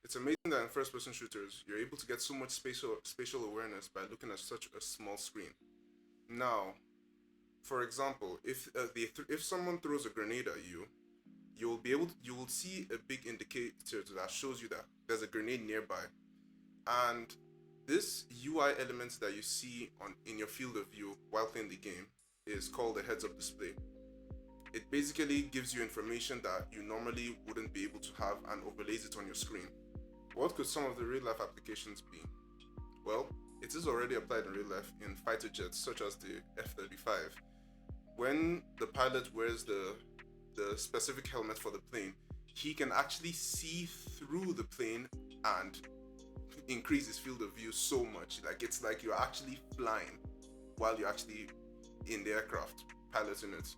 It's amazing that in first-person shooters, you're able to get so much spatial awareness by looking at such a small screen. Now, for example, if someone throws a grenade at you, you will see a big indicator that shows you that there's a grenade nearby. And this UI element that you see on in your field of view while playing the game is called a heads-up display. It basically gives you information that you normally wouldn't be able to have and overlays it on your screen. What could some of the real-life applications be? Well, it is already applied in real life in fighter jets such as the F-35. When the pilot wears the specific helmet for the plane, he can actually see through the plane and increase his field of view so much. Like it's like you're actually flying while you're actually in the aircraft piloting it.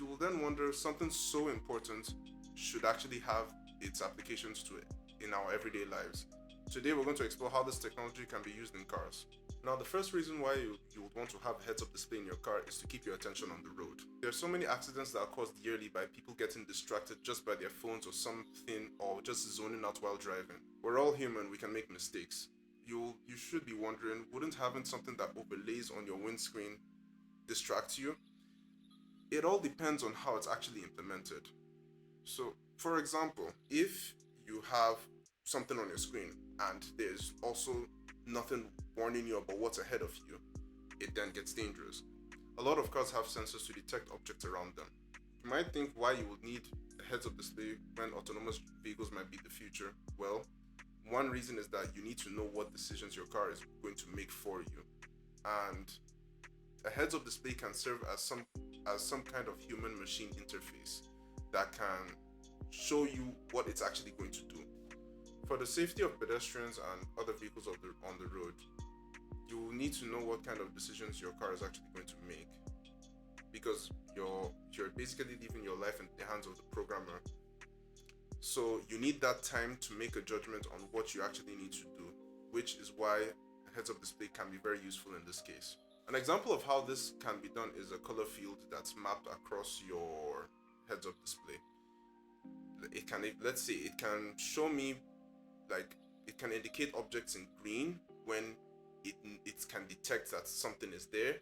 You will then wonder, something so important should actually have its applications to it in our everyday lives. Today we're going to explore how this technology can be used in cars. Now, the first reason why you would want to have a heads-up display in your car is to keep your attention on the road. There are so many accidents that are caused yearly by people getting distracted just by their phones or something, or just zoning out while driving. We're all human, we can make mistakes. You should be wondering, wouldn't having something that overlays on your windscreen distract you? It all depends on how it's actually implemented. So, for example, if you have something on your screen and there's also nothing warning you about what's ahead of you, it then gets dangerous. A lot of cars have sensors to detect objects around them. You might think why you would need a heads-up display when autonomous vehicles might be the future. Well, one reason is that you need to know what decisions your car is going to make for you. And a heads-up display can serve as some kind of human-machine interface that can show you what it's actually going to do. For the safety of pedestrians and other vehicles on the road, you will need to know what kind of decisions your car is actually going to make, because you're basically leaving your life in the hands of the programmer. So you need that time to make a judgment on what you actually need to do, which is why a heads-up display can be very useful in this case. An example of how this can be done is a color field that's mapped across your heads-up display. Let's say it can show me, like, it can indicate objects in green when it can detect that something is there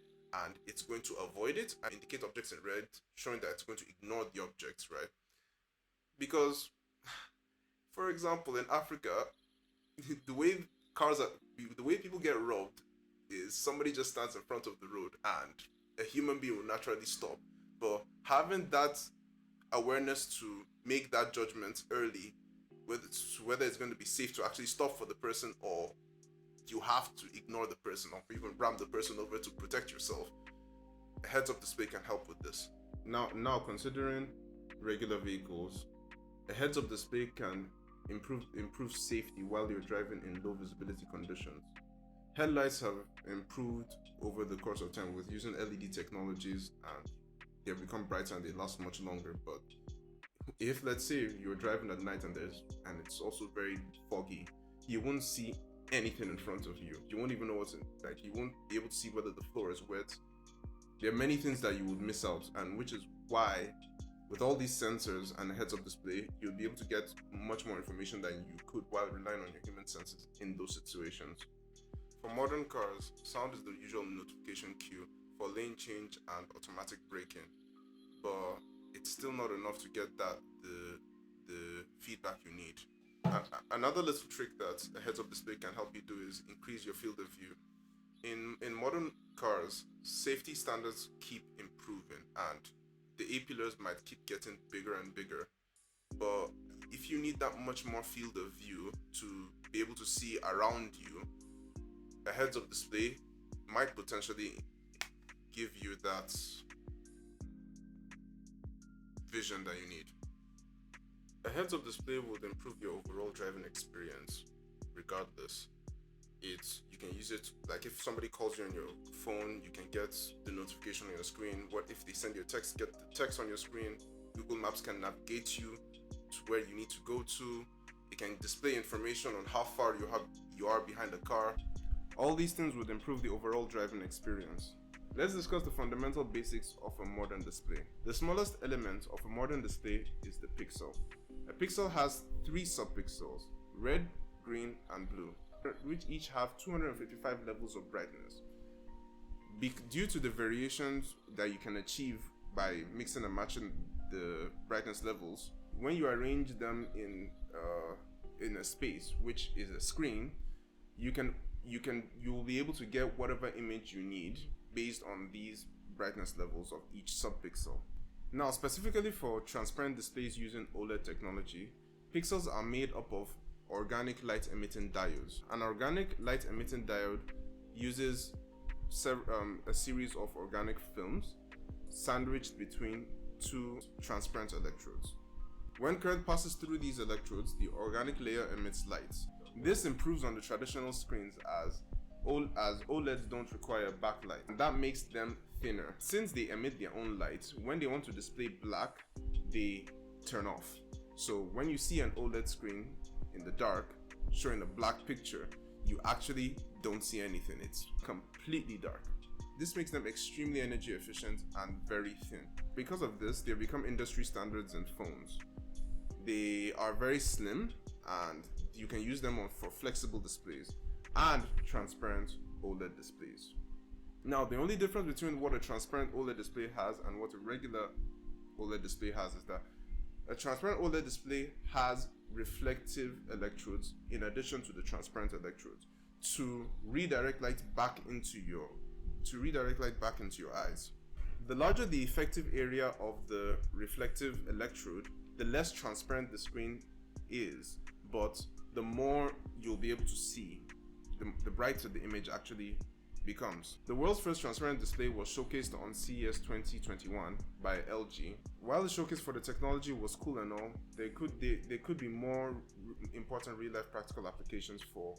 and it's going to avoid it, and indicate objects in red showing that it's going to ignore the objects, right? Because, for example, in Africa, the way people get robbed is somebody just stands in front of the road and a human being will naturally stop. But having that awareness to make that judgment early, whether it's going to be safe to actually stop for the person or you have to ignore the person or even ram the person over to protect yourself, a heads-up display can help with this. Now considering regular vehicles, a heads-up display can improve safety while you're driving in low visibility conditions. Headlights have improved over the course of time with using LED technologies, and they have become brighter and they last much longer. But if, let's say, you're driving at night and it's also very foggy, you won't see anything in front of you. You won't even know you won't be able to see whether the floor is wet. There are many things that you would miss out, and which is why with all these sensors and a heads-up display, you'll be able to get much more information than you could while relying on your human senses in those situations. For modern cars, sound is the usual notification cue for lane change and automatic braking, but it's still not enough to get the feedback you need. Another little trick that a heads-up display can help you do is increase your field of view. In modern cars, safety standards keep improving and the A-pillars might keep getting bigger and bigger. But if you need that much more field of view to be able to see around you, a heads-up display might potentially give you that vision that you need. A heads-up display would improve your overall driving experience regardless. You can use it, like if somebody calls you on your phone, you can get the notification on your screen. What if they send you a text, get the text on your screen. Google Maps can navigate you to where you need to go to. It can display information on how far you are behind the car. All these things would improve the overall driving experience. Let's discuss the fundamental basics of a modern display. The smallest element of a modern display is the pixel. A pixel has 3 subpixels: red, green, and blue, which each have 255 levels of brightness. Due to the variations that you can achieve by mixing and matching the brightness levels, when you arrange them in a space, which is a screen, you will be able to get whatever image you need based on these brightness levels of each subpixel. Now, specifically for transparent displays using OLED technology, pixels are made up of organic light emitting diodes. An organic light emitting diode uses a series of organic films sandwiched between two transparent electrodes. When current passes through these electrodes, the organic layer emits light. This improves on the traditional screens as OLEDs don't require backlight, and that makes them thinner. Since they emit their own light, when they want to display black, they turn off. So when you see an OLED screen in the dark showing a black picture, you actually don't see anything. It's completely dark. This makes them extremely energy efficient and very thin. Because of this, they've become industry standards in phones. They are very slim and you can use them for flexible displays and transparent OLED displays. Now, the only difference between what a transparent OLED display has and what a regular OLED display has is that a transparent OLED display has reflective electrodes in addition to the transparent electrodes to redirect light back into your eyes. The larger the effective area of the reflective electrode, the less transparent the screen is, but the more you'll be able to see, the brighter the image actually becomes. The world's first transparent display was showcased on CES 2021 by LG. While the showcase for the technology was cool and all, there could be more important real-life practical applications for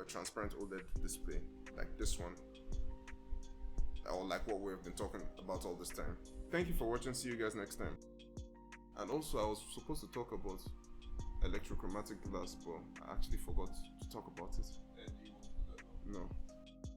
a transparent OLED display, like this one, or like what we've been talking about all this time. Thank you for watching. See you guys next time. And also, I was supposed to talk about electrochromatic glass, but I actually forgot to talk about it. No.